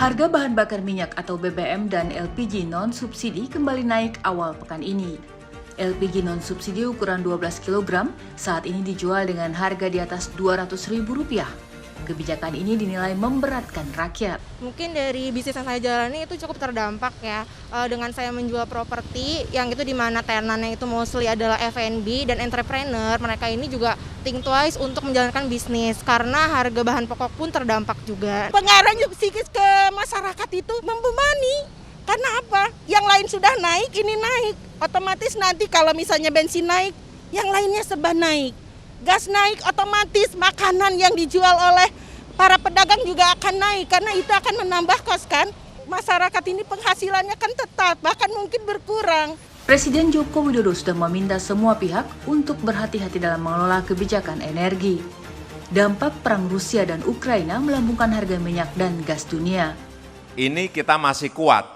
Harga bahan bakar minyak atau BBM dan LPG non-subsidi kembali naik awal pekan ini. LPG non-subsidi ukuran 12 kg saat ini dijual dengan harga di atas Rp200.000. Kebijakan ini dinilai memberatkan rakyat. Mungkin dari bisnis yang saya jalani itu cukup terdampak ya, dengan saya menjual properti yang itu di mana tenannya itu mostly adalah F&B dan entrepreneur. Mereka ini juga think twice untuk menjalankan bisnis karena harga bahan pokok pun terdampak juga. Pengaruhnya psikis ke masyarakat itu membebani. Karena apa? Yang lain sudah naik, ini naik. Otomatis nanti kalau misalnya bensin naik, yang lainnya serba naik. Gas naik, otomatis makanan yang dijual oleh para pedagang juga akan naik. Karena itu akan menambah kos kan. Masyarakat ini penghasilannya kan tetap, bahkan mungkin berkurang. Presiden Joko Widodo sudah meminta semua pihak untuk berhati-hati dalam mengelola kebijakan energi. Dampak perang Rusia dan Ukraina melambungkan harga minyak dan gas dunia. Ini kita masih kuat.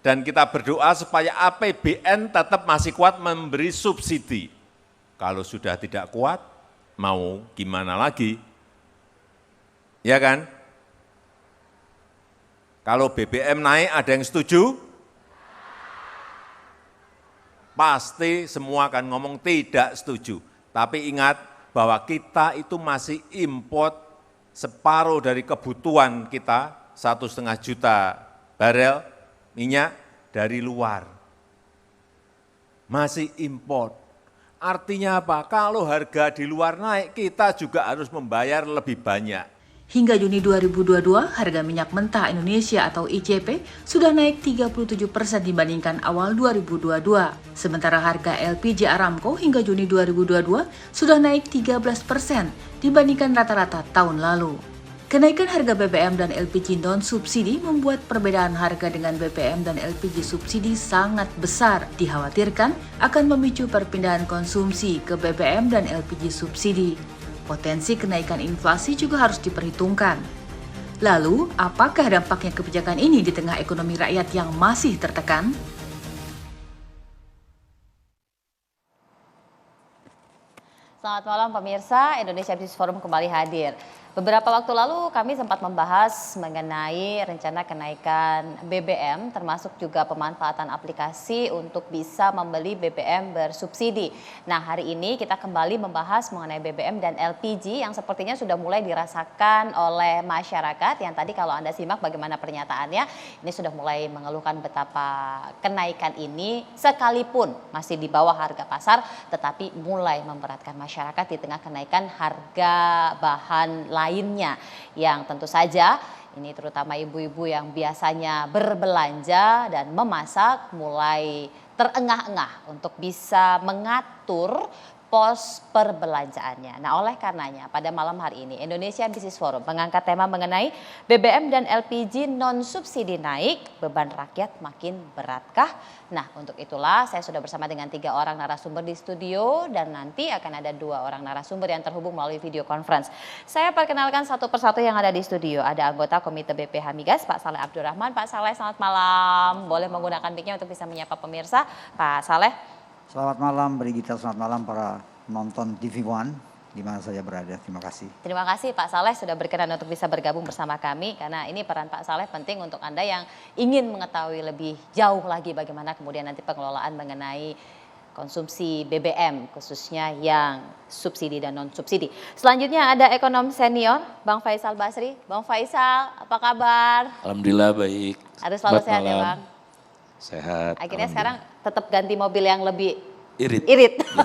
Dan kita berdoa supaya APBN tetap masih kuat memberi subsidi. Kalau sudah tidak kuat, mau gimana lagi? Ya kan? Kalau BBM naik ada yang setuju? Pasti semua akan ngomong tidak setuju. Tapi ingat bahwa kita itu masih import separuh dari kebutuhan kita, 1,5 juta barel minyak dari luar. Masih import. Artinya apa? Kalau harga di luar naik, kita juga harus membayar lebih banyak. Hingga Juni 2022, harga minyak mentah Indonesia atau ICP sudah naik 37% dibandingkan awal 2022. Sementara harga LPG Aramco hingga Juni 2022 sudah naik 13% dibandingkan rata-rata tahun lalu. Kenaikan harga BBM dan LPG non-subsidi membuat perbedaan harga dengan BBM dan LPG subsidi sangat besar. Dikhawatirkan akan memicu perpindahan konsumsi ke BBM dan LPG subsidi. Potensi kenaikan inflasi juga harus diperhitungkan. Lalu, apakah dampaknya kebijakan ini di tengah ekonomi rakyat yang masih tertekan? Selamat malam pemirsa, Indonesia Business Forum kembali hadir. Beberapa waktu lalu kami sempat membahas mengenai rencana kenaikan BBM termasuk juga pemanfaatan aplikasi untuk bisa membeli BBM bersubsidi. Nah, hari ini kita kembali membahas mengenai BBM dan LPG yang sepertinya sudah mulai dirasakan oleh masyarakat yang tadi kalau Anda simak bagaimana pernyataannya, ini sudah mulai mengeluhkan betapa kenaikan ini sekalipun masih di bawah harga pasar tetapi mulai memberatkan masyarakat di tengah kenaikan harga bahan lainnya yang tentu saja ini terutama ibu-ibu yang biasanya berbelanja dan memasak mulai terengah-engah untuk bisa mengatur pos perbelanjaannya. Nah, oleh karenanya pada malam hari ini Indonesia Business Forum mengangkat tema mengenai BBM dan LPG non-subsidi naik, beban rakyat makin beratkah? Nah, untuk itulah saya sudah bersama dengan 3 orang narasumber di studio dan nanti akan ada 2 orang narasumber yang terhubung melalui video conference. Saya perkenalkan satu persatu yang ada di studio. Ada anggota Komite BPH Migas, Pak Saleh Abdurrahman. Pak Saleh, selamat malam. Boleh menggunakan mic-nya untuk bisa menyapa pemirsa. Pak Saleh. Selamat malam Brigita, selamat malam para nonton TV One di mana saja berada. Terima kasih. Terima kasih Pak Saleh sudah berkenan untuk bisa bergabung bersama kami karena ini peran Pak Saleh penting untuk Anda yang ingin mengetahui lebih jauh lagi bagaimana kemudian nanti pengelolaan mengenai konsumsi BBM khususnya yang subsidi dan non subsidi. Selanjutnya ada ekonom senior Bang Faisal Basri. Bang Faisal, apa kabar? Alhamdulillah baik. Harus selalu sehat ya Bang. Sehat. Akhirnya sekarang tetap ganti mobil yang lebih irit. Ya.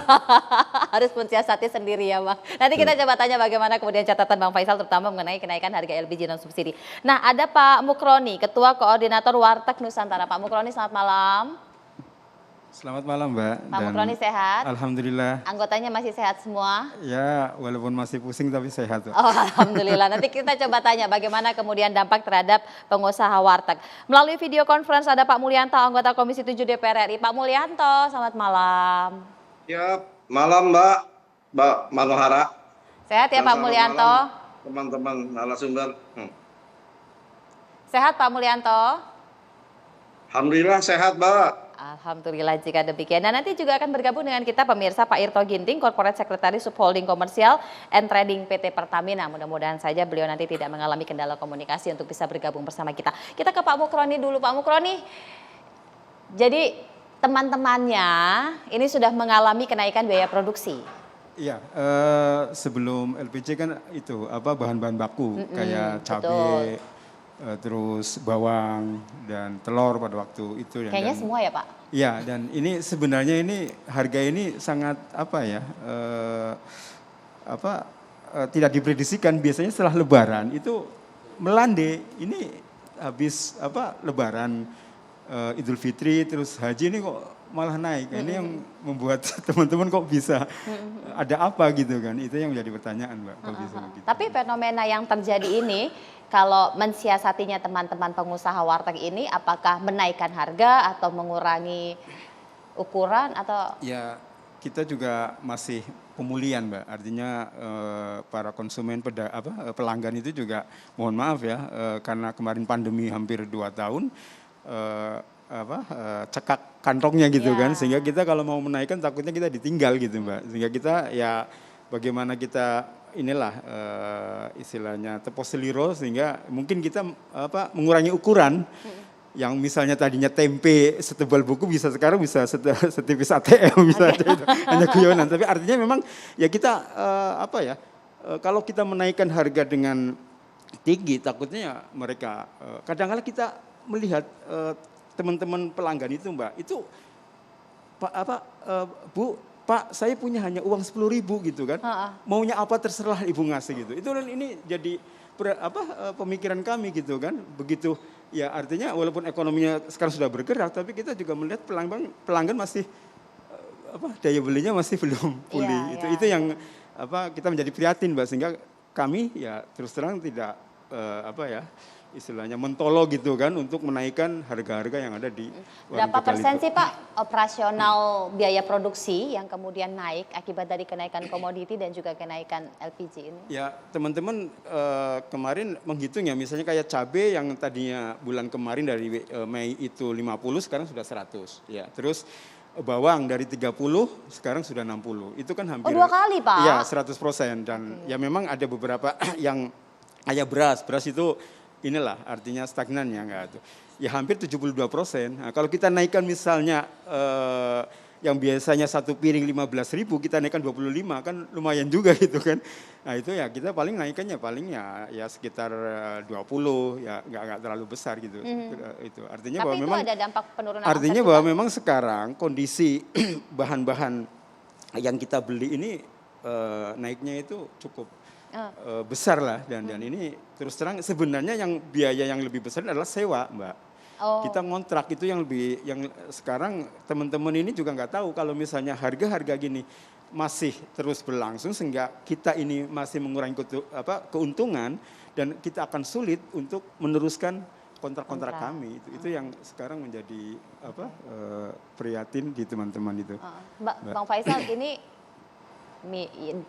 Harus mensiasati sendiri ya Bang. Nanti kita coba tanya bagaimana kemudian catatan Bang Faisal terutama mengenai kenaikan harga LPG non subsidi. Nah, ada Pak Mukroni, Ketua Koordinator Warteg Nusantara. Pak Mukroni, selamat malam. Selamat malam Mbak. Pak Mukroni sehat? Alhamdulillah. Anggotanya masih sehat semua? Ya, walaupun masih pusing tapi sehat. Oh, alhamdulillah. Nanti kita coba tanya bagaimana kemudian dampak terhadap pengusaha warteg. Melalui video conference ada Pak Mulyanto, anggota Komisi 7 DPR RI. Pak Mulyanto, selamat malam. Ya, malam Mbak Manohara. Sehat ya Pak Mulyanto? Teman-teman narasumber. Sehat Pak Mulyanto? Alhamdulillah sehat Mbak. Alhamdulillah jika demikian. Dan nanti juga akan bergabung dengan kita pemirsa Pak Irto Ginting, Corporate Secretary Subholding Komersial and Trading PT Pertamina. Mudah-mudahan saja beliau nanti tidak mengalami kendala komunikasi untuk bisa bergabung bersama kita. Kita ke Pak Mukroni dulu. Pak Mukroni, jadi teman-temannya ini sudah mengalami kenaikan biaya produksi. Iya, sebelum LPG kan itu bahan-bahan baku kayak cabai, terus bawang dan telur pada waktu itu. Kayaknya semua ya Pak? Iya, dan ini sebenarnya ini harga ini sangat tidak diprediksikan. Biasanya setelah Lebaran itu melandai. Ini habis Lebaran Idul Fitri terus Haji ini kok malah naik. Ini yang membuat teman-teman kok bisa ada apa gitu kan. Itu yang menjadi pertanyaan Mbak. Kok bisa begitu. Tapi fenomena yang terjadi ini kalau mensiasatinya teman-teman pengusaha warteg ini apakah menaikkan harga atau mengurangi ukuran atau? Ya kita juga masih pemulihan Mbak. Artinya para konsumen pelanggan itu juga mohon maaf ya karena kemarin pandemi hampir 2 tahun cekak kantongnya gitu kan, sehingga kita kalau mau menaikkan takutnya kita ditinggal gitu Mbak, sehingga kita ya bagaimana kita istilahnya tepos seliro sehingga mungkin kita mengurangi ukuran yang misalnya tadinya tempe setebal buku bisa sekarang bisa setipis ATM misalnya itu hanya guyonan, tapi artinya memang ya kita kalau kita menaikkan harga dengan tinggi takutnya ya mereka kadang-kadang kita melihat teman-teman pelanggan itu Mbak, itu Bu, Pak saya punya hanya uang 10.000 gitu kan, maunya apa terserah Ibu ngasih gitu. Itu ini jadi pemikiran kami gitu kan, begitu ya artinya walaupun ekonominya sekarang sudah bergerak, tapi kita juga melihat pelanggan masih daya belinya masih belum pulih. Itu yang kita menjadi prihatin Mbak, sehingga kami ya terus terang tidak istilahnya mentolo gitu kan untuk menaikkan harga-harga yang ada di berapa persen sih Pak operasional biaya produksi yang kemudian naik akibat dari kenaikan komoditi dan juga kenaikan LPG ini? Ya teman-teman kemarin menghitung ya misalnya kayak cabai yang tadinya bulan kemarin dari Mei itu 50 sekarang sudah 100 ya, terus bawang dari 30 sekarang sudah 60, itu kan hampir 2 kali Pak? Iya 100% dan ya memang ada beberapa yang kayak beras itu inilah artinya stagnan ya enggak tuh. Ya hampir 72%. Nah, kalau kita naikkan misalnya yang biasanya satu piring 15.000 kita naikkan 25 kan lumayan juga gitu kan. Nah itu ya kita paling naikannya paling ya sekitar 20 ya enggak terlalu besar gitu. Itu artinya tapi bahwa itu memang ada dampak penurunan artinya bahwa memang sekarang kondisi bahan-bahan yang kita beli ini naiknya itu cukup besar lah dan ini terus terang sebenarnya yang biaya yang lebih besar adalah sewa Mbak. Kita ngontrak itu yang sekarang teman-teman ini juga nggak tahu kalau misalnya harga-harga gini masih terus berlangsung sehingga kita ini masih mengurangi keuntungan dan kita akan sulit untuk meneruskan kontrak-kontrak kami itu yang sekarang menjadi prihatin di teman-teman itu. Bang Faisal ini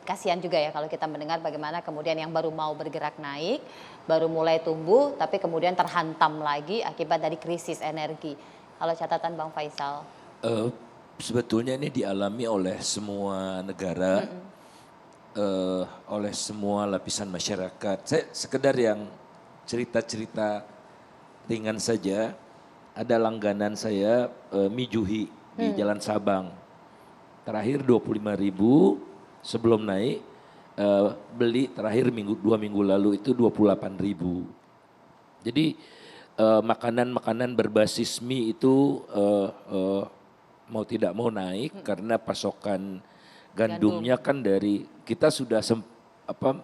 kasihan juga ya kalau kita mendengar bagaimana kemudian yang baru mau bergerak naik, baru mulai tumbuh, tapi kemudian terhantam lagi akibat dari krisis energi. Kalau catatan Bang Faisal? Sebetulnya ini dialami oleh semua negara, oleh semua lapisan masyarakat. Saya sekedar yang cerita-cerita ringan saja. Ada langganan saya mie Juhi di Jalan Sabang. Terakhir 25.000. Sebelum naik beli terakhir 2 minggu lalu itu 28.000. Jadi makanan-makanan berbasis mie itu mau tidak mau naik karena pasokan gandumnya kan dari kita sudah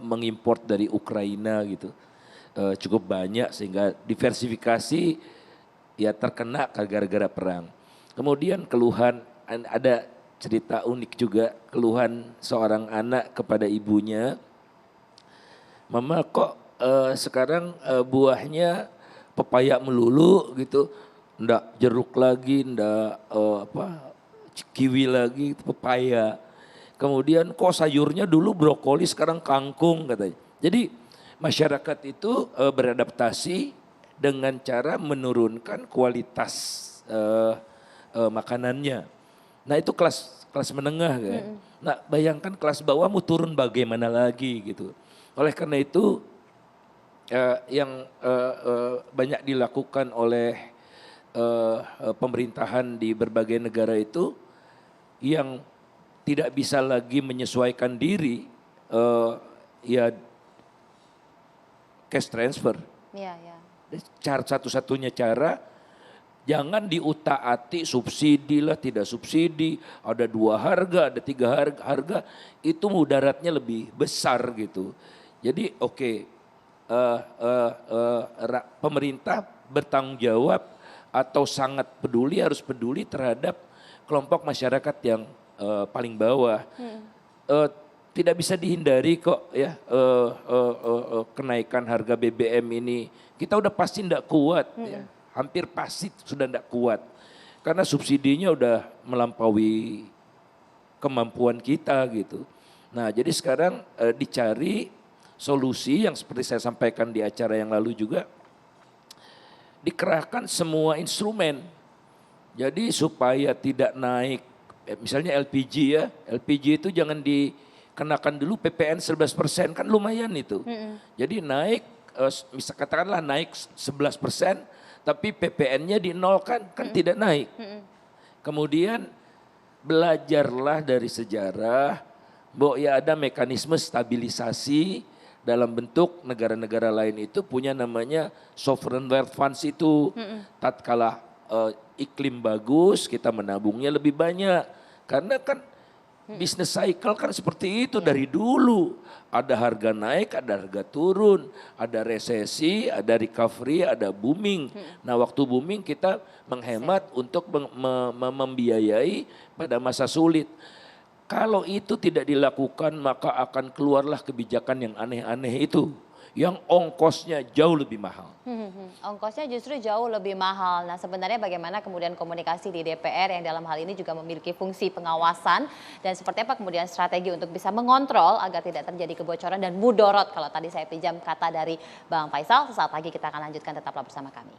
mengimpor dari Ukraina gitu cukup banyak sehingga diversifikasi ya terkena gara-gara perang. Kemudian keluhan ada cerita unik juga, keluhan seorang anak kepada ibunya, Mama kok sekarang buahnya pepaya melulu gitu, ndak jeruk lagi, ndak kiwi lagi, pepaya. Kemudian kok sayurnya dulu brokoli sekarang kangkung katanya. Jadi masyarakat itu beradaptasi dengan cara menurunkan kualitas makanannya. Nah itu kelas menengah kan. Nah bayangkan kelas bawah mau turun bagaimana lagi gitu. Oleh karena itu yang banyak dilakukan oleh pemerintahan di berbagai negara itu yang tidak bisa lagi menyesuaikan diri ya cash transfer. Iya, ya. Satu-satunya cara jangan diutak-atik subsidi lah, tidak subsidi, ada 2 harga, ada 3 harga, itu mudaratnya lebih besar gitu. Jadi pemerintah bertanggung jawab atau sangat peduli, harus peduli terhadap kelompok masyarakat yang paling bawah. Tidak bisa dihindari kok ya kenaikan harga BBM ini. Kita udah pasti tidak kuat, ya. Hampir pasti sudah tidak kuat. Karena subsidinya udah melampaui kemampuan kita gitu. Nah jadi sekarang dicari solusi yang seperti saya sampaikan di acara yang lalu juga. Dikerahkan semua instrumen. Jadi supaya tidak naik, misalnya LPG ya. LPG itu jangan dikenakan dulu PPN 11%, kan lumayan itu. Jadi naik, bisa katakanlah naik 11%, tapi PPN-nya dinolkan, kan tidak naik. Kemudian belajarlah dari sejarah, bahwa ya ada mekanisme stabilisasi dalam bentuk negara-negara lain itu punya namanya sovereign wealth funds itu. Tatkala iklim bagus, kita menabungnya lebih banyak. Karena kan bisnis cycle kan seperti itu dari dulu. Ada harga naik, ada harga turun, ada resesi, ada recovery, ada booming. Nah waktu booming kita menghemat untuk membiayai pada masa sulit. Kalau itu tidak dilakukan maka akan keluarlah kebijakan yang aneh-aneh itu. Yang ongkosnya jauh lebih mahal. Ongkosnya justru jauh lebih mahal. Nah sebenarnya bagaimana kemudian komunikasi di DPR yang dalam hal ini juga memiliki fungsi pengawasan. Dan seperti apa kemudian strategi untuk bisa mengontrol agar tidak terjadi kebocoran dan mudorot. Kalau tadi saya pinjam kata dari Bang Faisal, sesaat lagi kita akan lanjutkan, tetaplah bersama kami.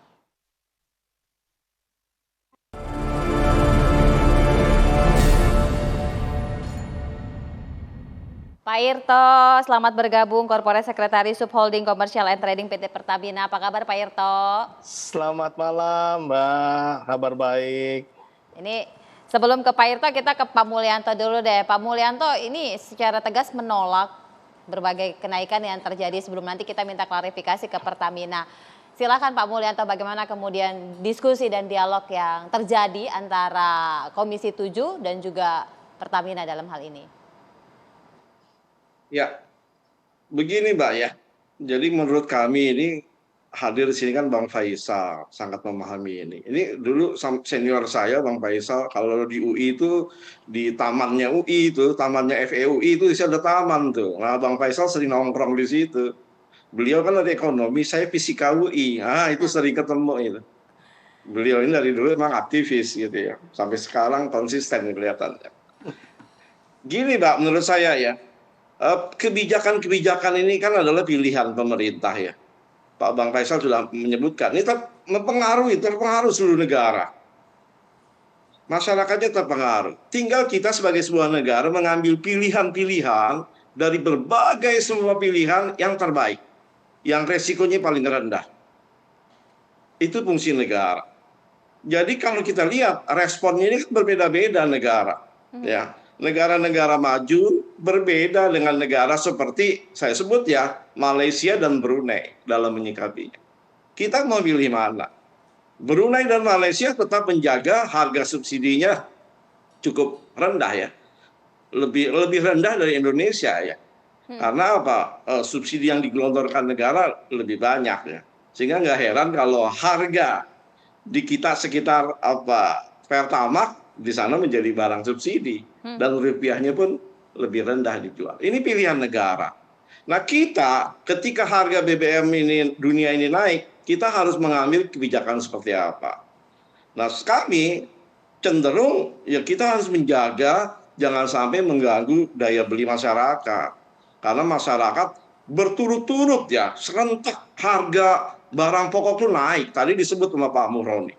Pak Irto, selamat bergabung, Korporat Sekretaris Subholding Commercial and Trading PT Pertamina. Apa kabar Pak Irto? Selamat malam Mbak, kabar baik. Ini sebelum ke Pak Irto kita ke Pak Mulyanto dulu deh. Pak Mulyanto ini secara tegas menolak berbagai kenaikan yang terjadi, sebelum nanti kita minta klarifikasi ke Pertamina. Silakan Pak Mulyanto, bagaimana kemudian diskusi dan dialog yang terjadi antara Komisi 7 dan juga Pertamina dalam hal ini? Ya, begini Mbak ya. Jadi menurut kami ini hadir di sini kan Bang Faisal sangat memahami ini. Ini dulu senior saya Bang Faisal kalau di UI itu di tamannya UI itu, tamannya FEUI itu ada taman tuh. Nah Bang Faisal sering nongkrong di situ. Beliau kan dari ekonomi, saya fisika UI. Ah itu sering ketemu itu. Beliau ini dari dulu memang aktivis gitu ya. Sampai sekarang konsisten kelihatannya. Gini Mbak, menurut saya ya. Kebijakan-kebijakan ini kan adalah pilihan pemerintah ya. Pak Bang Faisal sudah menyebutkan, ini terpengaruh seluruh negara. Masyarakatnya terpengaruh. Tinggal kita sebagai sebuah negara mengambil pilihan-pilihan dari berbagai semua pilihan yang terbaik. Yang resikonya paling rendah. Itu fungsi negara. Jadi kalau kita lihat responnya ini kan berbeda-beda negara. Ya. Negara-negara maju berbeda dengan negara seperti saya sebut ya Malaysia dan Brunei dalam menyikapinya. Kita mau pilih mana? Brunei dan Malaysia tetap menjaga harga subsidinya cukup rendah ya, lebih rendah dari Indonesia ya. Karena apa? Subsidi yang digelontorkan negara lebih banyak ya, sehingga nggak heran kalau harga di kita sekitar Pertamax di sana menjadi barang subsidi dan rupiahnya pun lebih rendah dijual. Ini pilihan negara. Nah kita ketika harga BBM ini dunia ini naik, kita harus mengambil kebijakan seperti apa. Nah kami cenderung ya kita harus menjaga jangan sampai mengganggu daya beli masyarakat. Karena masyarakat berturut-turut ya serentak harga barang pokok itu naik. Tadi disebut sama Pak Muhroni.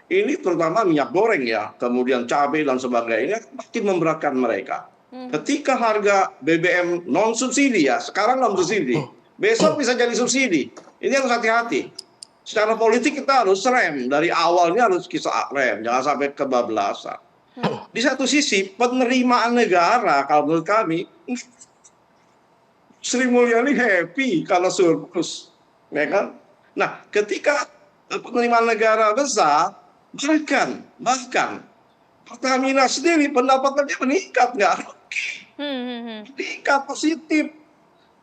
Ini terutama minyak goreng ya, kemudian cabai dan sebagainya makin memberatkan mereka. Ketika harga BBM non subsidi ya, sekarang non subsidi, besok bisa jadi subsidi. Ini harus hati-hati. Secara politik kita harus rem, dari awalnya harus kita rem, jangan sampai kebablasan. Di satu sisi penerimaan negara kalau menurut kami, Sri Mulyani happy kalau surplus, ya kan? Nah, ketika penerimaan negara besar, bahkan Pertamina sendiri pendapatannya meningkat, nggak rugi, meningkat positif.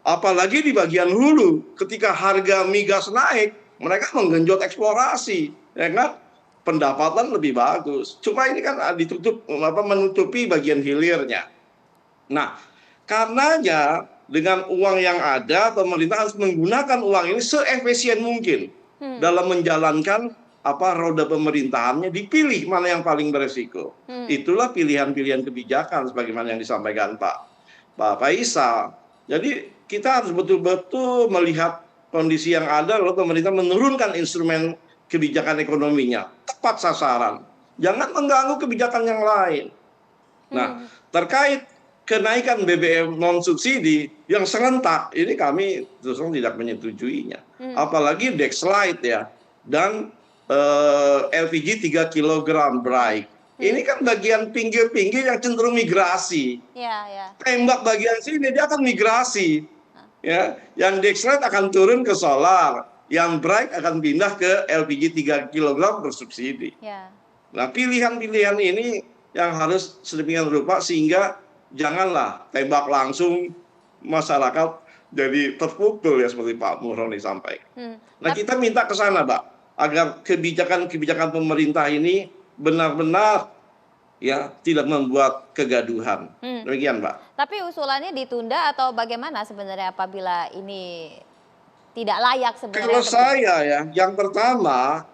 Apalagi di bagian hulu, ketika harga migas naik, mereka menggenjot eksplorasi, ya kan? Pendapatan lebih bagus. Cuma ini kan menutupi bagian hilirnya. Nah, karenanya dengan uang yang ada, pemerintah harus menggunakan uang ini seefisien mungkin dalam menjalankan roda pemerintahannya, dipilih mana yang paling beresiko. Itulah pilihan-pilihan kebijakan sebagaimana yang disampaikan Pak Faisal. Jadi kita harus betul-betul melihat kondisi yang ada, lalu pemerintah menurunkan instrumen kebijakan ekonominya tepat sasaran, jangan mengganggu kebijakan yang lain. Nah, terkait kenaikan BBM non subsidi yang serentak ini kami terus terang tidak menyetujuinya, apalagi Dexlite ya dan LPG 3 kg Bright. Ini kan bagian pinggir-pinggir yang cenderung migrasi. Tembak bagian sini dia akan migrasi. Ya, yang Dexlite akan turun ke solar, yang Bright akan pindah ke LPG 3 kg bersubsidi. Nah, pilihan-pilihan ini yang harus sedemikian rupa sehingga janganlah tembak langsung masyarakat jadi terpukul ya seperti Pak Muhroni sampaikan. Nah, kita minta ke sana, Pak, agar kebijakan-kebijakan pemerintah ini benar-benar ya tidak membuat kegaduhan. Demikian, Pak. Tapi usulannya ditunda atau bagaimana sebenarnya apabila ini tidak layak sebenarnya? Kalau saya ya, yang pertama,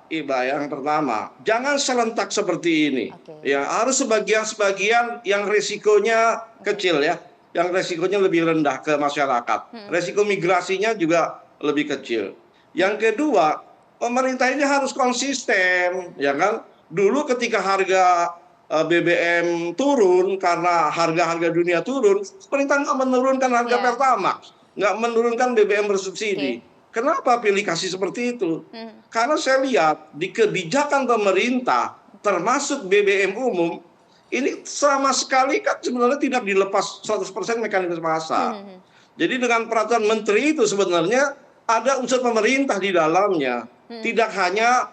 jangan serentak seperti ini. Ya, harus sebagian-sebagian yang risikonya kecil ya, yang risikonya lebih rendah ke masyarakat. Risiko migrasinya juga lebih kecil. Yang kedua, pemerintah ini harus konsisten, ya kan? Dulu ketika harga BBM turun karena harga-harga dunia turun, pemerintah nggak menurunkan harga Pertamax, nggak menurunkan BBM bersubsidi. Kenapa pilih kasih seperti itu? Karena saya lihat di kebijakan pemerintah, termasuk BBM umum, ini sama sekali kan sebenarnya tidak dilepas 100% mekanisme pasar. Jadi dengan peraturan menteri itu sebenarnya ada unsur pemerintah di dalamnya. Tidak hanya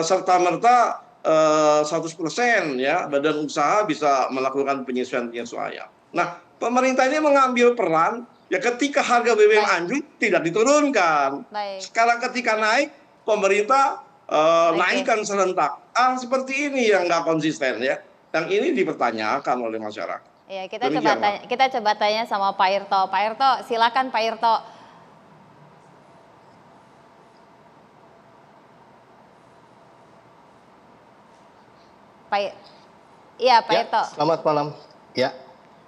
serta-merta 100% ya badan usaha bisa melakukan penyesuaian. Nah, pemerintah ini mengambil peran ya ketika harga BBM anjlok tidak diturunkan. Sekarang ketika naik, pemerintah naikkan serentak. Seperti ini yang nggak konsisten ya. Yang ini dipertanyakan oleh masyarakat. Ya, kita coba tanya sama Pak Irto. Pak Irto, silakan Pak Irto. Pak Irto. Selamat malam. Ya.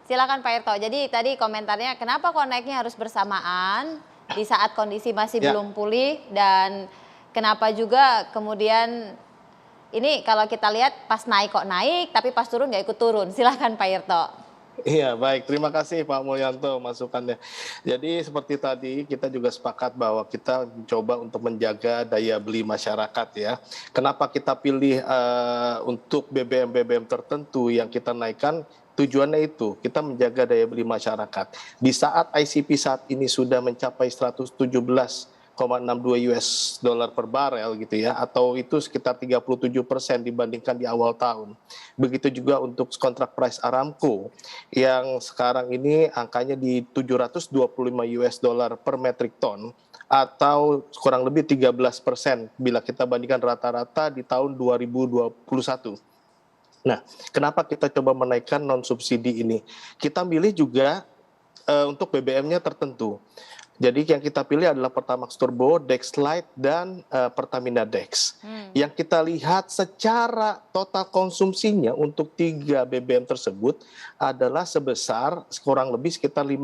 Silakan Pak Irto. Jadi tadi komentarnya kenapa kok naiknya harus bersamaan di saat kondisi masih belum pulih, dan kenapa juga kemudian ini kalau kita lihat pas naik kok naik tapi pas turun nggak ikut turun. Silakan Pak Irto. Iya, baik. Terima kasih Pak Mulyanto masukannya. Jadi seperti tadi kita juga sepakat bahwa kita coba untuk menjaga daya beli masyarakat ya. Kenapa kita pilih untuk BBM tertentu yang kita naikkan? Tujuannya itu kita menjaga daya beli masyarakat. Di saat ICP saat ini sudah mencapai 117,62 US dollar per barel gitu ya, atau itu sekitar 37% dibandingkan di awal tahun. Begitu juga untuk kontrak price Aramco yang sekarang ini angkanya di 725 US dollar per metric ton, atau kurang lebih 13% bila kita bandingkan rata-rata di tahun 2021. Nah, kenapa kita coba menaikkan non subsidi ini? Kita milih juga untuk BBM-nya tertentu. Jadi yang kita pilih adalah Pertamax Turbo, Dexlite, dan Pertamina Dex. Yang kita lihat secara total konsumsinya untuk 3 BBM tersebut adalah sebesar kurang lebih sekitar 5%.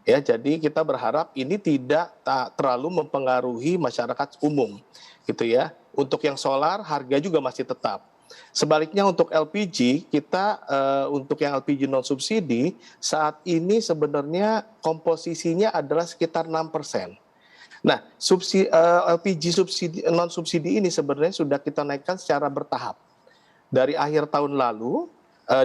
Ya, jadi kita berharap ini tidak terlalu mempengaruhi masyarakat umum, gitu ya. Untuk yang solar harga juga masih tetap. Sebaliknya untuk LPG, kita untuk yang LPG non subsidi saat ini sebenarnya komposisinya adalah sekitar 6%. Nah, LPG non subsidi ini sebenarnya sudah kita naikkan secara bertahap dari akhir tahun lalu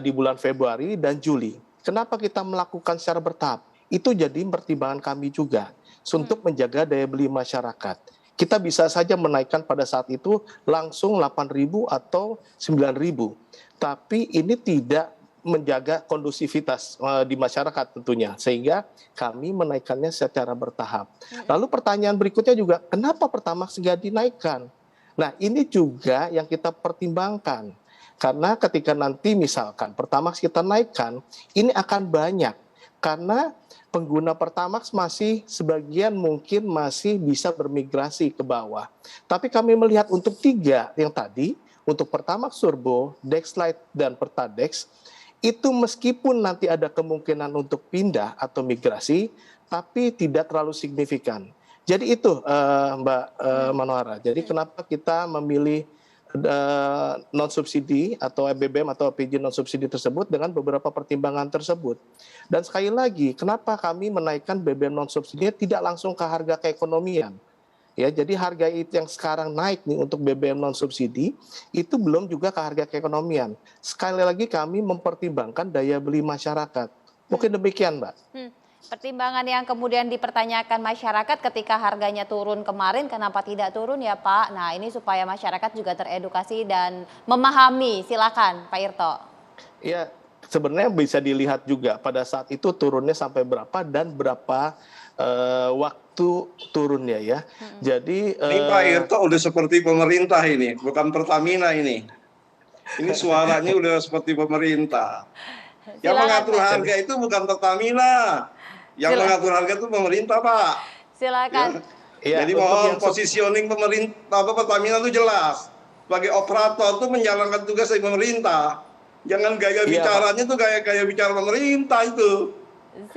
di bulan Februari dan Juli. Kenapa kita melakukan secara bertahap? Itu jadi pertimbangan kami juga untuk menjaga daya beli masyarakat. Kita bisa saja menaikkan pada saat itu langsung 8.000 atau 9.000. Tapi ini tidak menjaga kondusivitas di masyarakat tentunya. Sehingga kami menaikkannya secara bertahap. Lalu pertanyaan berikutnya juga, kenapa Pertamax nggak dinaikkan? Nah, ini juga yang kita pertimbangkan. Karena ketika nanti misalkan Pertamax kita naikkan, ini akan banyak. Karena pengguna Pertamax masih sebagian mungkin masih bisa bermigrasi ke bawah. Tapi kami melihat untuk 3 yang tadi, untuk Pertamax Turbo, Dexlite, dan Pertadex, itu meskipun nanti ada kemungkinan untuk pindah atau migrasi, tapi tidak terlalu signifikan. Jadi itu Mbak Manohara, jadi kenapa kita memilih non-subsidi atau BBM atau LPG non-subsidi tersebut dengan beberapa pertimbangan tersebut. Dan sekali lagi, kenapa kami menaikkan BBM non-subsidi tidak langsung ke harga keekonomian? Ya, jadi harga itu yang sekarang naik nih untuk BBM non-subsidi, itu belum juga ke harga keekonomian. Sekali lagi kami mempertimbangkan daya beli masyarakat. Mungkin demikian, Mbak. Pertimbangan yang kemudian dipertanyakan masyarakat ketika harganya turun kemarin, kenapa tidak turun ya Pak? Nah, ini supaya masyarakat juga teredukasi dan memahami. Silakan Pak Irto. Ya, sebenarnya bisa dilihat juga pada saat itu turunnya sampai berapa dan berapa waktu turunnya ya. Jadi ini Pak Irto udah seperti pemerintah ini, bukan Pertamina ini. Ini suaranya udah seperti pemerintah. Yang mengatur harga itu bukan Pertamina. Yang mengatur harga itu pemerintah, Pak. Silakan. Ya, jadi mohon positioning pemerintah Pertamina itu jelas. Sebagai operator itu menjalankan tugas dari pemerintah. Jangan gaya bicaranya tuh gaya bicara pemerintah itu.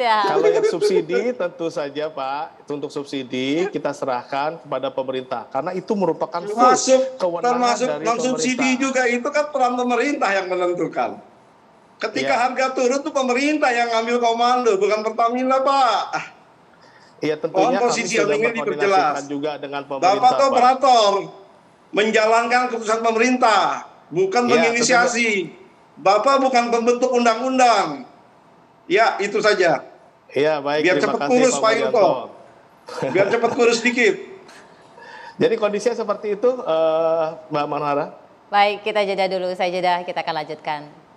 Kalau yang subsidi tentu saja Pak, untuk subsidi kita serahkan kepada pemerintah karena itu merupakan kewenangan dari non subsidi juga itu kan peran pemerintah yang menentukan. Ketika harga turun itu pemerintah yang ngambil komando, bukan Pertamina, Pak. Iya, tentunya kami sudah berkoordinasi juga dengan pemerintah, Bapak itu operator, menjalankan keputusan pemerintah, bukan menginisiasi. Bapak bukan pembentuk undang-undang. Ya, itu saja. Iya, baik. Biar cepat kurus, Pak Irto. Biar cepat kurus dikit. Jadi kondisinya seperti itu, Mbak Manohara. Baik, kita jeda dulu. Saya jeda, kita akan lanjutkan.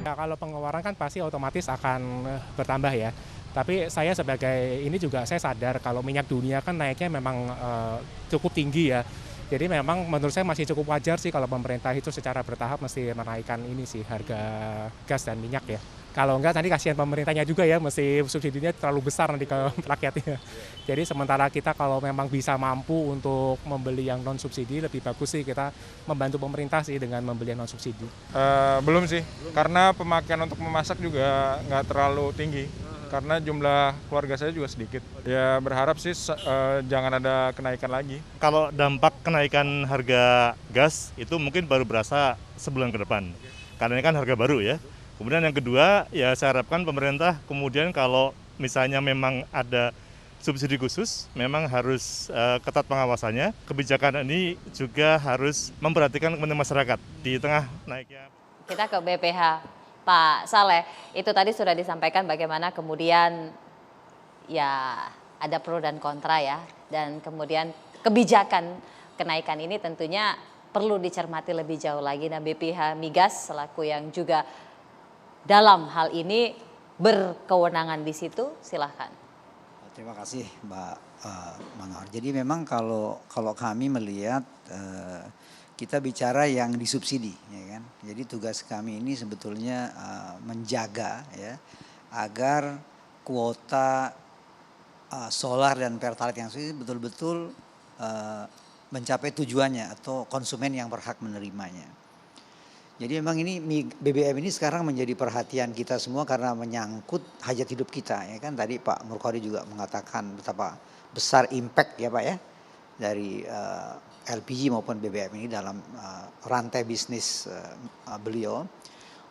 Ya, kalau pengeluaran kan pasti otomatis akan bertambah ya. Tapi saya sebagai ini juga saya sadar kalau minyak dunia kan naiknya memang cukup tinggi ya. Jadi memang menurut saya masih cukup wajar sih kalau pemerintah itu secara bertahap mesti menaikkan ini sih harga gas dan minyak ya. Kalau enggak nanti kasihan pemerintahnya juga ya, mesti subsidinya terlalu besar nanti ke rakyatnya. Jadi sementara kita kalau memang bisa mampu untuk membeli yang non subsidi, lebih bagus sih kita membantu pemerintah sih dengan membeli yang non subsidi. Belum sih, karena pemakaian untuk memasak juga nggak terlalu tinggi. Karena jumlah keluarga saya juga sedikit. Ya berharap sih jangan ada kenaikan lagi. Kalau dampak kenaikan harga gas itu mungkin baru berasa sebulan ke depan. Karena ini kan harga baru ya. Kemudian yang kedua, ya saya harapkan pemerintah kemudian kalau misalnya memang ada subsidi khusus, memang harus ketat pengawasannya. Kebijakan ini juga harus memperhatikan kepentingan masyarakat di tengah naiknya. Kita ke BPH, Pak Saleh. Itu tadi sudah disampaikan bagaimana kemudian ya ada pro dan kontra ya. Dan kemudian kebijakan kenaikan ini tentunya perlu dicermati lebih jauh lagi. Nah, BPH Migas selaku yang juga dalam hal ini berkewenangan di situ, silahkan. Terima kasih Mbak Manohar. Jadi memang kalau kami melihat kita bicara yang disubsidi, ya kan. Jadi tugas kami ini sebetulnya menjaga ya agar kuota solar dan pertalite yang betul-betul mencapai tujuannya atau konsumen yang berhak menerimanya. Jadi memang ini BBM ini sekarang menjadi perhatian kita semua karena menyangkut hajat hidup kita, ya kan. Tadi Pak Nurkhodir juga mengatakan betapa besar impact ya Pak ya dari LPG maupun BBM ini dalam rantai bisnis beliau.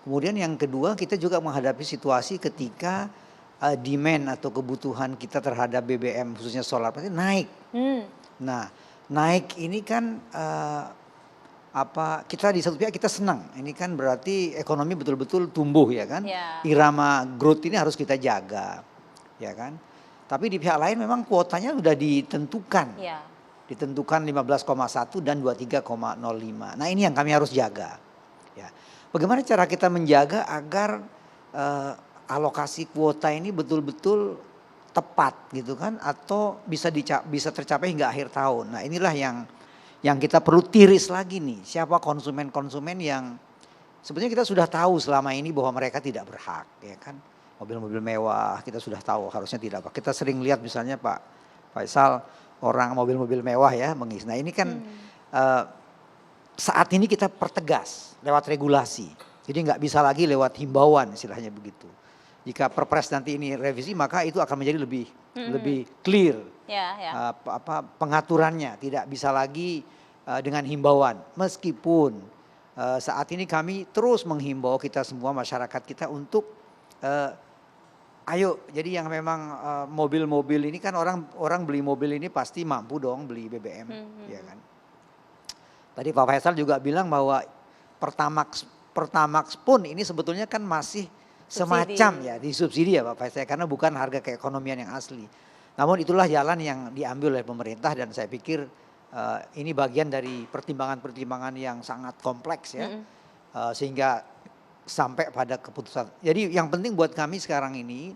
Kemudian yang kedua, kita juga menghadapi situasi ketika demand atau kebutuhan kita terhadap BBM khususnya solar pasti naik. Nah, naik ini kan kita di satu pihak kita senang. Ini kan berarti ekonomi betul-betul tumbuh ya kan. Irama growth ini harus kita jaga. Ya kan? Tapi di pihak lain memang kuotanya sudah ditentukan. Ditentukan 15,1 dan 23,05. Nah, ini yang kami harus jaga. Ya. Bagaimana cara kita menjaga agar alokasi kuota ini betul-betul tepat gitu kan, atau bisa tercapai hingga akhir tahun. Nah, inilah yang kita perlu tiris lagi nih, siapa konsumen-konsumen yang sebenarnya kita sudah tahu selama ini bahwa mereka tidak berhak, ya kan. Mobil-mobil mewah kita sudah tahu harusnya tidak berhak. Kita sering lihat misalnya Pak Faisal, orang mobil-mobil mewah ya mengisi. Nah, ini kan saat ini kita pertegas lewat regulasi. Jadi nggak bisa lagi lewat himbauan istilahnya begitu. Jika Perpres nanti ini revisi maka itu akan menjadi lebih clear. Pengaturannya tidak bisa lagi dengan himbauan. Meskipun saat ini kami terus menghimbau kita semua masyarakat kita untuk ayo, jadi yang memang mobil-mobil ini kan orang beli mobil ini pasti mampu dong beli BBM, ya kan. Tadi Pak Faisal juga bilang bahwa Pertamax pun ini sebetulnya kan masih semacam ya disubsidi ya Pak Faisal, karena bukan harga keekonomian yang asli. Namun itulah jalan yang diambil oleh pemerintah dan saya pikir ini bagian dari pertimbangan-pertimbangan yang sangat kompleks ya, sehingga sampai pada keputusan. Jadi yang penting buat kami sekarang ini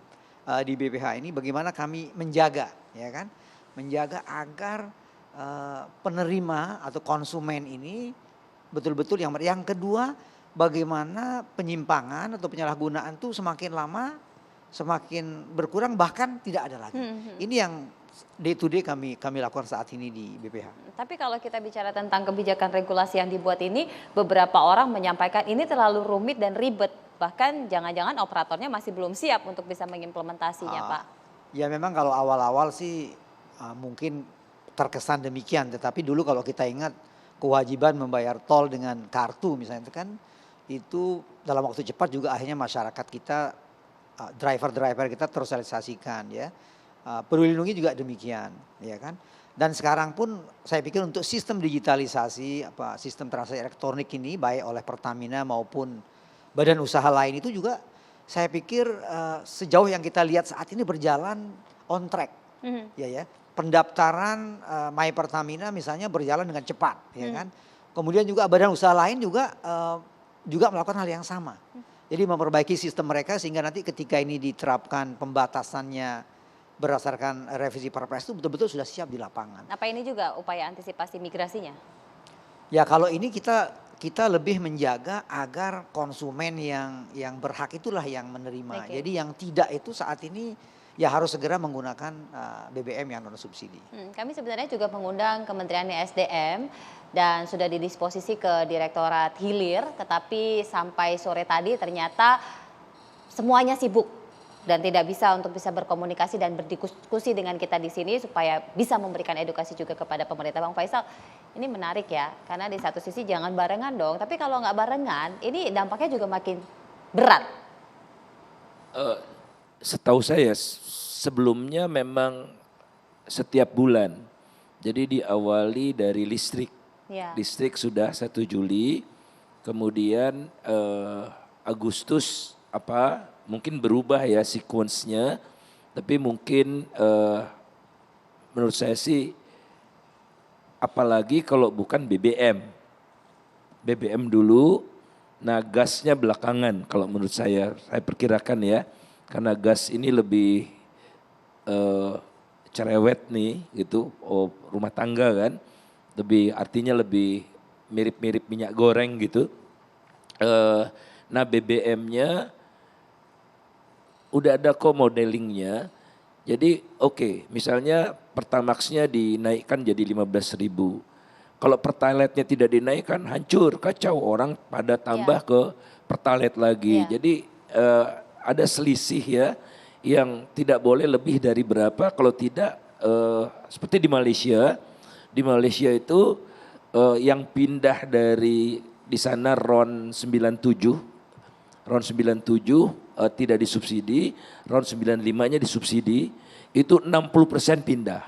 di BPH ini bagaimana kami menjaga, ya kan, menjaga agar penerima atau konsumen ini betul-betul yang kedua, bagaimana penyimpangan atau penyalahgunaan itu semakin lama semakin berkurang bahkan tidak ada lagi. Ini yang day to day kami lakukan saat ini di BPH. Tapi kalau kita bicara tentang kebijakan regulasi yang dibuat ini, beberapa orang menyampaikan ini terlalu rumit dan ribet. Bahkan jangan-jangan operatornya masih belum siap untuk bisa mengimplementasinya, Pak. Ya memang kalau awal-awal sih mungkin terkesan demikian. Tetapi dulu kalau kita ingat kewajiban membayar tol dengan kartu misalnya itu kan, itu dalam waktu cepat juga akhirnya masyarakat kita, driver-driver kita tersosialisasikan ya. Peduli Lindungi juga demikian, ya kan. Dan sekarang pun saya pikir untuk sistem digitalisasi, sistem transaksi elektronik ini baik oleh Pertamina maupun badan usaha lain itu juga saya pikir sejauh yang kita lihat saat ini berjalan on track, ya. Pendaftaran My Pertamina misalnya berjalan dengan cepat, ya kan. Kemudian juga badan usaha lain juga melakukan hal yang sama. Jadi memperbaiki sistem mereka sehingga nanti ketika ini diterapkan pembatasannya berdasarkan revisi Perpres itu betul-betul sudah siap di lapangan. Apa ini juga upaya antisipasi migrasinya? Ya kalau ini kita lebih menjaga agar konsumen yang berhak itulah yang menerima. Jadi yang tidak itu saat ini ya harus segera menggunakan BBM yang non subsidi. Kami sebenarnya juga mengundang Kementerian SDM dan sudah didisposisi ke Direktorat Hilir, tetapi sampai sore tadi ternyata semuanya sibuk dan tidak bisa untuk bisa berkomunikasi dan berdiskusi dengan kita di sini supaya bisa memberikan edukasi juga kepada pemerintah. Bang Faisal, ini menarik ya, karena di satu sisi jangan barengan dong, tapi kalau nggak barengan ini dampaknya juga makin berat. Setahu saya sebelumnya memang setiap bulan, jadi diawali dari listrik. Listrik sudah 1 Juli, kemudian Agustus mungkin berubah ya sekuensnya, tapi mungkin menurut saya sih apalagi kalau bukan BBM. BBM dulu, nah gasnya belakangan kalau menurut saya perkirakan ya, karena gas ini lebih cerewet nih gitu, rumah tangga kan, artinya lebih mirip-mirip minyak goreng gitu. Nah BBM-nya udah ada kok modelingnya, Jadi oke, misalnya Pertamax-nya dinaikkan jadi 15.000. Kalau Pertalite-nya tidak dinaikkan, hancur, kacau, orang pada tambah ke Pertalite lagi. Jadi ada selisih ya, yang tidak boleh lebih dari berapa, kalau tidak seperti di Malaysia itu yang pindah dari di sana RON 97 tidak disubsidi, RON 95-nya disubsidi, itu 60% pindah.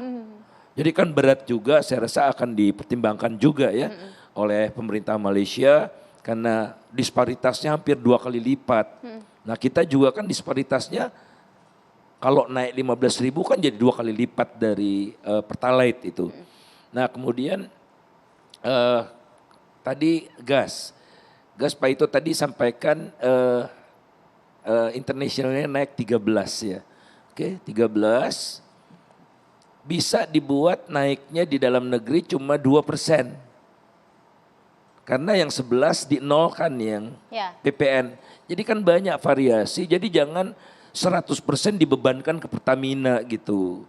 Jadi kan berat juga, saya rasa akan dipertimbangkan juga ya oleh pemerintah Malaysia karena disparitasnya hampir 2 kali lipat. Nah kita juga kan disparitasnya kalau naik 15.000 kan jadi 2 kali lipat dari Pertalite itu. Nah kemudian tadi gas Pak Ito tadi sampaikan internasionalnya naik 13 ya. Oke, 13 bisa dibuat naiknya di dalam negeri cuma 2%. Karena yang 11 dinolkan yang PPN. Jadi kan banyak variasi, jadi jangan 100% dibebankan ke Pertamina gitu.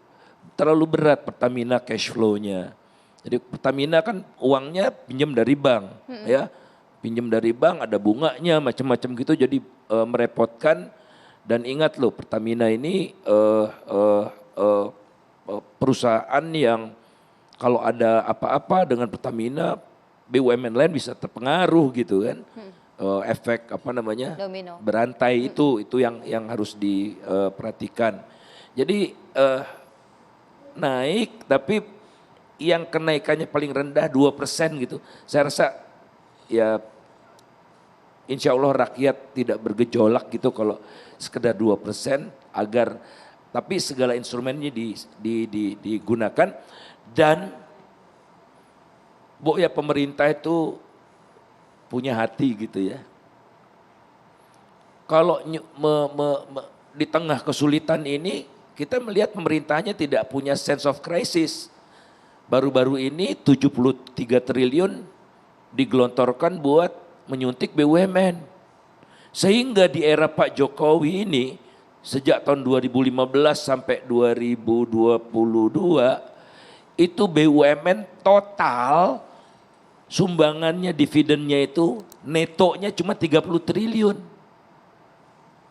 Terlalu berat Pertamina cash flow-nya. Jadi Pertamina kan uangnya pinjam dari bank ya. Pinjam dari bank ada bunganya macam-macam gitu jadi merepotkan. Dan ingat loh Pertamina ini perusahaan yang kalau ada apa-apa dengan Pertamina BUMN lain bisa terpengaruh gitu kan. Efek apa namanya domino berantai itu yang harus diperhatikan. Jadi naik tapi yang kenaikannya paling rendah 2% gitu. Saya rasa ya insya Allah rakyat tidak bergejolak gitu kalau sekedar 2% agar tapi segala instrumennya digunakan dan ya pemerintah itu punya hati gitu ya. Kalau di tengah kesulitan ini kita melihat pemerintahnya tidak punya sense of crisis. Baru-baru ini 73 triliun digelontorkan buat menyuntik BUMN. Sehingga di era Pak Jokowi ini sejak tahun 2015 sampai 2022 itu BUMN total sumbangannya dividennya itu netonya cuma 30 triliun.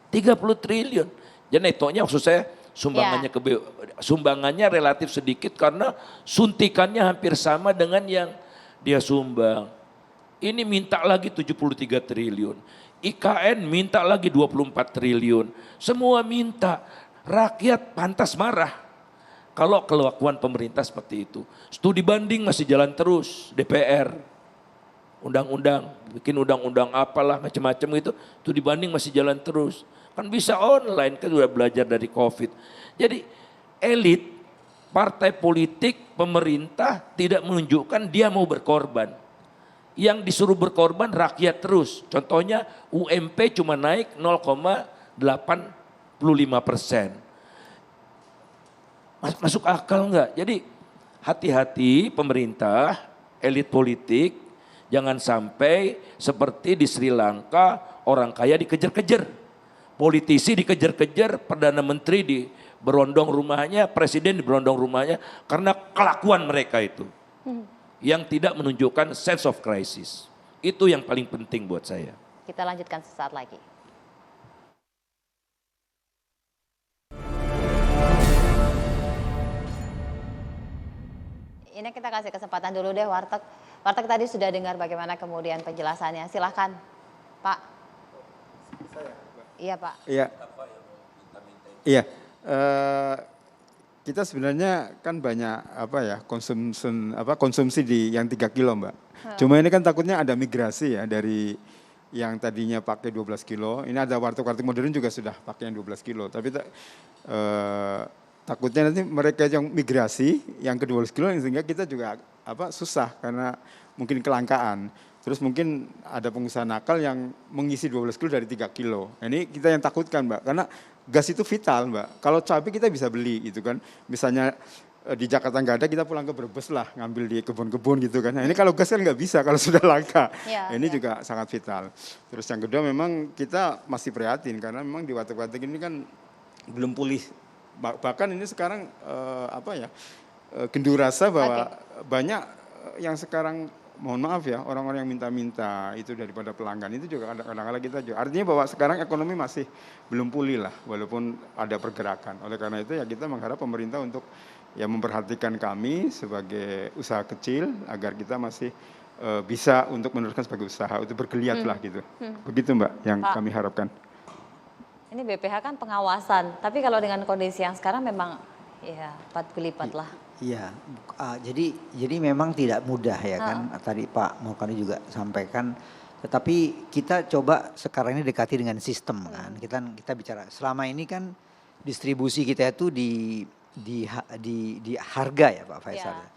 30 triliun. Jadi netonya maksud saya sumbangannya sumbangannya relatif sedikit karena suntikannya hampir sama dengan yang dia sumbang. Ini minta lagi 73 triliun. IKN minta lagi 24 triliun. Semua minta. Rakyat pantas marah kalau kelakuan pemerintah seperti itu. Studi banding masih jalan terus DPR. Undang-undang, bikin undang-undang apalah macam-macam gitu. Studi banding masih jalan terus. Kan bisa online, kan udah belajar dari COVID. Jadi elit, partai politik, pemerintah tidak menunjukkan dia mau berkorban. Yang disuruh berkorban rakyat terus. Contohnya UMP cuma naik 0,85%. Masuk akal enggak? Jadi hati-hati pemerintah, elit politik, jangan sampai seperti di Sri Lanka orang kaya dikejar-kejar. Politisi dikejar-kejar, Perdana Menteri di berondong rumahnya, Presiden di berondong rumahnya karena kelakuan mereka itu. Yang tidak menunjukkan sense of crisis. Itu yang paling penting buat saya. Kita lanjutkan sesaat lagi. Ini kita kasih kesempatan dulu deh Warteg. Warteg tadi sudah dengar bagaimana kemudian penjelasannya. Silahkan Pak. Iya Pak. Iya. Iya. Kita sebenarnya kan banyak konsumsi di yang 3 kilo Mbak. Cuma ini kan takutnya ada migrasi ya dari yang tadinya pakai 12 kilo. Ini ada warteg-warteg modern juga sudah pakai yang 12 kilo. Tapi takutnya nanti mereka yang migrasi yang ke 12 kilo sehingga kita juga susah karena mungkin kelangkaan. Terus mungkin ada pengusaha nakal yang mengisi 12 kilo dari 3 kilo. Nah, ini kita yang takutkan Mbak, karena gas itu vital Mbak. Kalau cabai kita bisa beli gitu kan. Misalnya di Jakarta nggak ada, kita pulang ke Brebes lah, ngambil di kebun-kebun gitu kan. Nah, ini kalau gas kan nggak bisa kalau sudah langka. Ini juga sangat vital. Terus yang kedua memang kita masih prihatin, karena memang di warteg-warteg ini kan belum pulih Bahkan ini sekarang gendut rasa bahwa banyak yang sekarang, mohon maaf ya, orang-orang yang minta-minta itu daripada pelanggan itu juga kadang-kadang kita juga. Artinya bahwa sekarang ekonomi masih belum pulih lah, walaupun ada pergerakan. Oleh karena itu ya kita mengharap pemerintah untuk ya memperhatikan kami sebagai usaha kecil agar kita masih bisa untuk meneruskan sebagai usaha, untuk bergeliat lah gitu. Begitu Mbak yang Pak, kami harapkan. ini BPH kan pengawasan, tapi kalau dengan kondisi yang sekarang memang ya 4 kali lipat lah. Iya, jadi memang tidak mudah ya kan. Tadi Pak Mulkani juga sampaikan. Tetapi kita coba sekarang ini dekati dengan sistem kan. Kita bicara selama ini kan distribusi kita itu di harga ya Pak Faisal. Ya.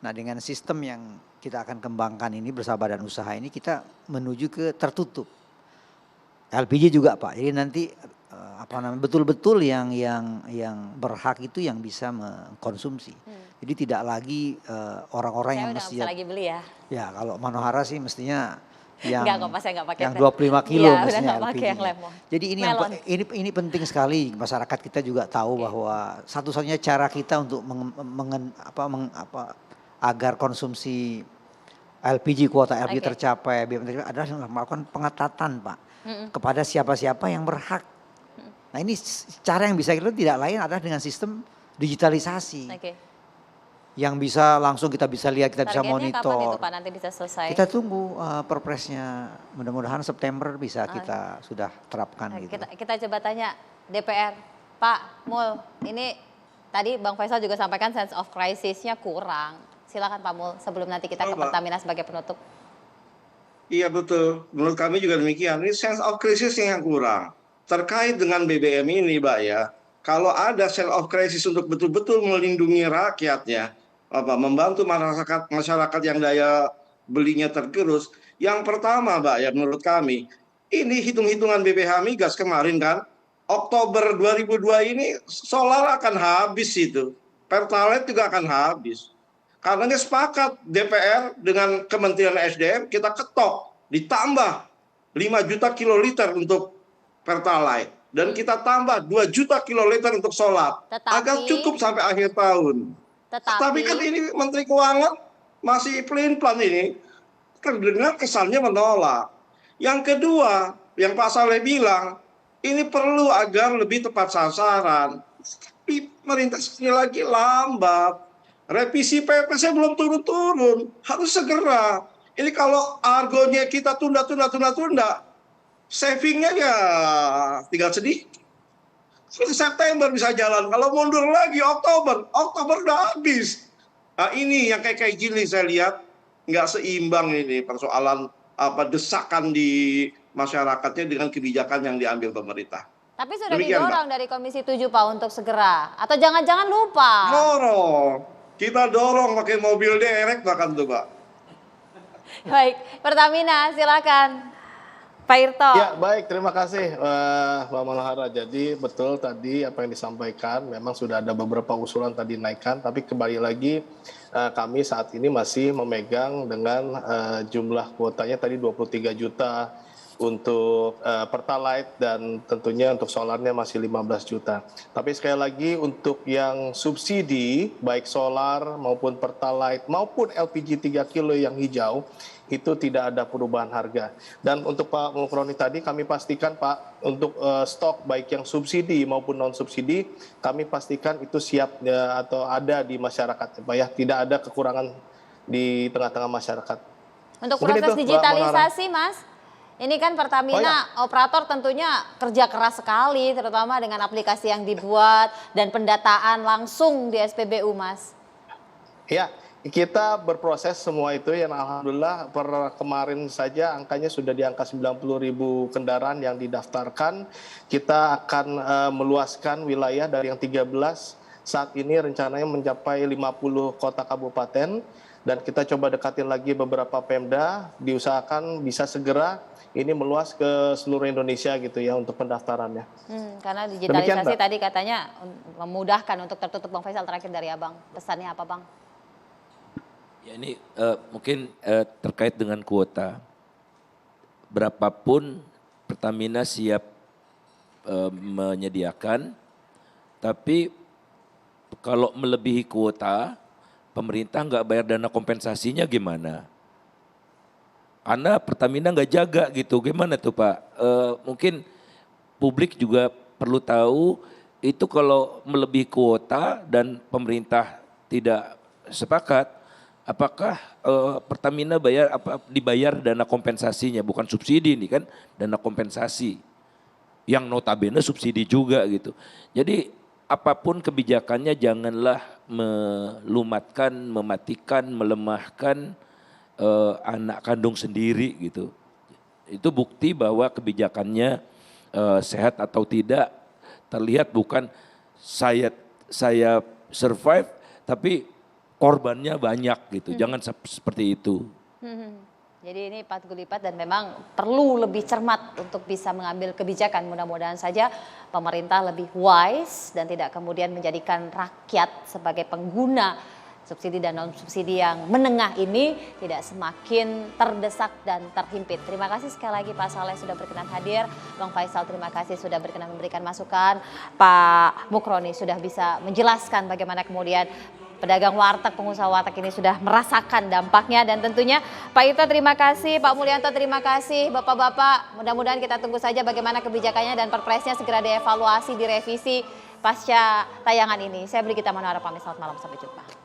Nah dengan sistem yang kita akan kembangkan ini bersama Badan Usaha ini kita menuju ke tertutup. LPG juga Pak. Jadi nanti betul-betul yang berhak itu yang bisa mengkonsumsi. Jadi tidak lagi orang-orang yang mestinya lagi beli ya. Ya kalau Manohara sih mestinya yang saya nggak pakai yang 25 kilo ya, mestinya udah LPG. Yang lemon. Jadi ini penting sekali masyarakat kita juga tahu bahwa satu-satunya cara kita untuk agar konsumsi LPG kuota LPG tercapai adalah melakukan pengetatan Pak kepada siapa-siapa yang berhak. Nah ini cara yang bisa kita tidak lain adalah dengan sistem digitalisasi. Yang bisa langsung kita bisa lihat, kita bisa monitor. Kapan itu Pak nanti bisa selesai? Kita tunggu perpresnya, mudah-mudahan September bisa kita sudah terapkan. Gitu. Kita coba tanya DPR, Pak Mul, ini tadi Bang Faisal juga sampaikan sense of crisis-nya kurang. Silakan Pak Mul, sebelum nanti kita ke Pertamina sebagai penutup. Iya betul, menurut kami juga demikian. Ini sense of crisis yang kurang. Terkait dengan BBM ini Mbak ya, kalau ada sense of crisis untuk betul-betul melindungi rakyatnya, membantu masyarakat yang daya belinya tergerus. Yang pertama Mbak ya menurut kami, ini hitung-hitungan BPH Migas kemarin kan, Oktober 2002 ini solar akan habis itu, Pertalite juga akan habis. Karena sepakat DPR dengan Kementerian SDM kita ketok ditambah 5 juta kiloliter untuk Pertalite dan kita tambah 2 juta kiloliter untuk solar agar cukup sampai akhir tahun. Tapi kan ini Menteri Keuangan masih pelin-pelan ini, terdengar kesannya menolak. Yang kedua, yang Pak Saleh bilang, ini perlu agar lebih tepat sasaran. Tapi pemerintah sekali lagi lambat. Revisi PP-nya belum turun-turun, harus segera. Ini kalau argonya kita tunda, savingnya ya tinggal sedikit. September bisa jalan. Kalau mundur lagi Oktober udah habis. Nah ini yang kayak gini saya lihat nggak seimbang ini persoalan desakan di masyarakatnya dengan kebijakan yang diambil pemerintah. Tapi sudah didorong dari Komisi 7 Pak untuk segera. Atau jangan-jangan lupa? Dorong. Kita dorong pakai mobil derek bahkan tuh Pak. Baik, Pertamina silakan. Pak Irto. Ya baik, terima kasih Mbak Malahara. Jadi betul tadi apa yang disampaikan, memang sudah ada beberapa usulan tadi naikkan, tapi kembali lagi kami saat ini masih memegang dengan jumlah kuotanya tadi 23 juta untuk Pertalite dan tentunya untuk solarnya masih 15 juta. Tapi sekali lagi untuk yang subsidi baik solar maupun Pertalite maupun LPG 3 kilo yang hijau itu tidak ada perubahan harga. Dan untuk Pak Mulkroni tadi kami pastikan Pak untuk stok baik yang subsidi maupun non subsidi kami pastikan itu siap atau ada di masyarakat Pak ya, tidak ada kekurangan di tengah-tengah masyarakat. Untuk proses digitalisasi Mas, ini kan Pertamina operator tentunya kerja keras sekali terutama dengan aplikasi yang dibuat dan pendataan langsung di SPBU Mas. Ya. Kita berproses semua itu yang alhamdulillah per kemarin saja angkanya sudah di angka 90.000 kendaraan yang didaftarkan. Kita akan meluaskan wilayah dari yang 13 saat ini rencananya mencapai 50 kota kabupaten dan kita coba dekatin lagi beberapa Pemda, diusahakan bisa segera ini meluas ke seluruh Indonesia gitu ya untuk pendaftarannya. Karena digitalisasi tadi katanya memudahkan untuk tertutup. Bang Faisal terakhir dari Abang, pesannya apa Bang? Ya ini mungkin terkait dengan kuota, berapapun Pertamina siap menyediakan, tapi kalau melebihi kuota, pemerintah nggak bayar dana kompensasinya gimana? Karena Pertamina nggak jaga gitu, gimana tuh Pak? Mungkin publik juga perlu tahu itu kalau melebihi kuota dan pemerintah tidak sepakat, apakah Pertamina dibayar dana kompensasinya, bukan subsidi ini kan, dana kompensasi yang notabene subsidi juga gitu. Jadi apapun kebijakannya janganlah melumatkan, mematikan, melemahkan anak kandung sendiri gitu. Itu bukti bahwa kebijakannya sehat atau tidak terlihat bukan saya survive tapi korbannya banyak gitu. Jangan seperti itu. Jadi ini patut dilipat dan memang perlu lebih cermat untuk bisa mengambil kebijakan. Mudah-mudahan saja pemerintah lebih wise dan tidak kemudian menjadikan rakyat sebagai pengguna subsidi dan non-subsidi yang menengah ini tidak semakin terdesak dan terhimpit. Terima kasih sekali lagi Pak Saleh sudah berkenan hadir. Bang Faisal terima kasih sudah berkenan memberikan masukan. Pak Mukroni sudah bisa menjelaskan bagaimana kemudian pedagang warteg, pengusaha warteg ini sudah merasakan dampaknya. Dan tentunya Pak Ito terima kasih, Pak Mulyanto terima kasih, Bapak-Bapak mudah-mudahan kita tunggu saja bagaimana kebijakannya dan perpresnya segera dievaluasi, direvisi pasca tayangan ini. Saya Brigita Manuara pamit, selamat malam, sampai jumpa.